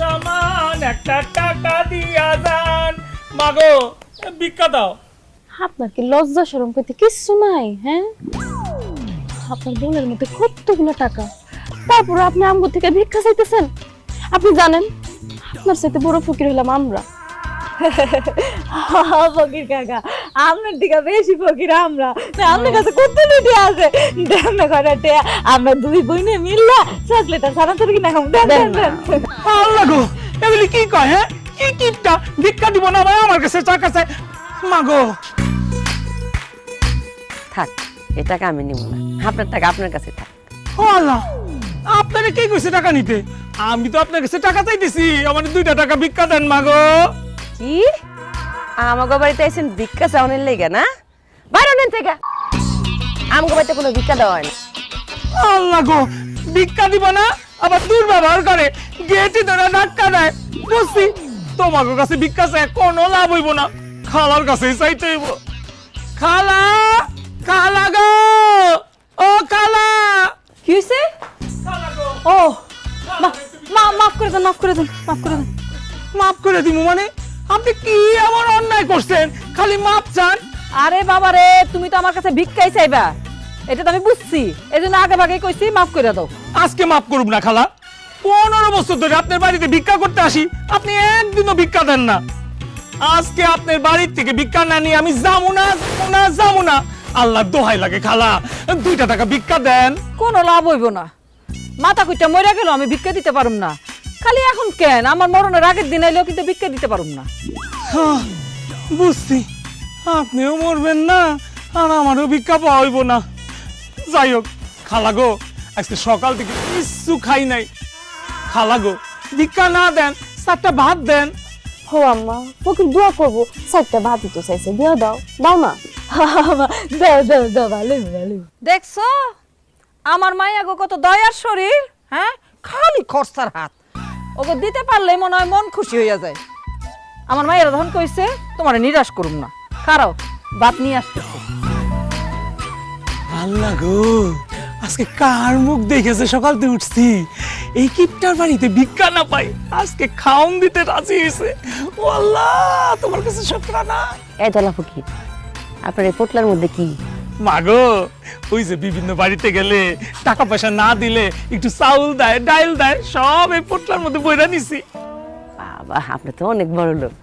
সামান একটা টাকা দিয়া যান। মাগো ভিক্ষা দাও। আপনার কি লজ্জা শরম করতে কিচ্ছু নাই? হ্যাঁ, আপনার বোনের মধ্যে কতগুলো টাকা, তারপর আপনি আমগো থেকে ভিক্ষা চাইতেছেন। আপনি জানেন আপনার সাথে বড় ফকির হলাম আমরা। ফকির কাকা, আপনার দিকে বেশি ফকির আমরা। আপনার কাছে কত লুটি আছে, আমরা দুই বইনে মিললা চকলেট আর সারা তরকি না খাম। আল্লাহ গো, এগুলি কি কয়? হ্যাঁ, কি কিপটা ভিক্ষা দিব না ভাই, আমার কাছে টাকা চাই। মাগো থাক, এই টাকা আমি নিব না, আপনার টাকা আপনার কাছে থাক। আল্লাহ, আপনারে কে কইছে টাকা নিতে? আমি তো আপনার কাছে টাকা চাইতেছি, আমার 2টা টাকা ভিক্ষা দেন মাগো। কি আমাগো বাড়িতে আইছেন ভিক্ষা চাওয়ানোর লেগে না? বাইরে নেন থেকে, আমাগো বাড়িতে কোনো ভিক্ষা দেওয়া হয় না। আল্লাহ গো, ভিক্ষা দিব না আবার দুর্ব্যবহার করে, গেটে ধরে ধাক্কা দেয়। বুঝছি, তোমার কাছে ভিক্ষা চাই কোনো লাভ হইব না, খালার কাছেই চাইতে হইব। খালা, খালা গো, ও খালা। কি হইছে? ও মাফ করে দেন, মাফ করে দেন, মাফ করে দেন। মাফ করে দিব মানে? আপনি কি এমন অন্যায় করছেন, খালি মাপ চান? আরে বাবা রে, তুমি তো আমার কাছে ভিক্ষাই চাইবা, এটা তো আমি বুঝছি, এই জন্য আগে ভাগে কইছি মাফ করে দাও। আজকে মাফ করব না খালা। 15 বছর ধরে আপনার বাড়িতে ভিক্ষা করতে আসি, আপনি একদিনও ভিক্ষা দেন না। আজকে আপনার বাড়ির থেকে ভিক্ষা না নিয়ে আমি যাবো না, যাবো না, যাবো না। আল্লাহর দোহাই লাগে খালা, 2টা টাকা ভিক্ষা দেন। কোনো লাভ হইব না, মাথা কইটা মরে গেল, আমি ভিক্ষা দিতে পারুম না। খালি এখন কেন, আমার মরণের আগের দিন আইলেও কিন্তু ভিক্ষা দিতে পারুম না। হ্যাঁ, বুঝছি, আপনিও মরবেন না আর আমারও ভিক্ষা পাওয়া হইব না। যাই হোক খালা গো, আজকে সকাল থেকে কিচ্ছু খাই নাই। খালা গো, ভিক্ষা না দেন, 4টা ভাত দেন। হো আম্মা, ফকির দোয়া করবো, 4টা ভাতই তো চাইছে, দিয়া দাও, দাও না। দাও দাও দাও, ভালো ভালো। দেখছো আমার মাইয়া গো কত দয়ার শরীর, হ্যাঁ, খালি খরচার হাত। ওকে দিতে পারলে মনে হয় মন খুশি হইয়া যায়। আমার মায়েরা তখন কইছে তোমার নিরাশ করুম না, খারাও ভাত নিয়ে আসতেছে। আল্লাহ গো, আজকে কার মুখ দেখেছে সকাল থেকে উঠছি, এই কিপটার বাড়িতে ভিক্ষা না পাই, আজকে খাওন দিতে রাজি হয়েছে। ও আল্লাহ, তোমার কাছে শুকরানা। এই দলা ফকির, আপনার এই পোটলার মধ্যে কি? মাগো, ওই যে বিভিন্ন বাড়িতে গেলে টাকা পয়সা না দিলে একটু চাউল দেয়, ডাইল দেয়, সব এই পোটলার মধ্যে বইরা নিছি। বাবা, আপনি তো অনেক বড় লোক।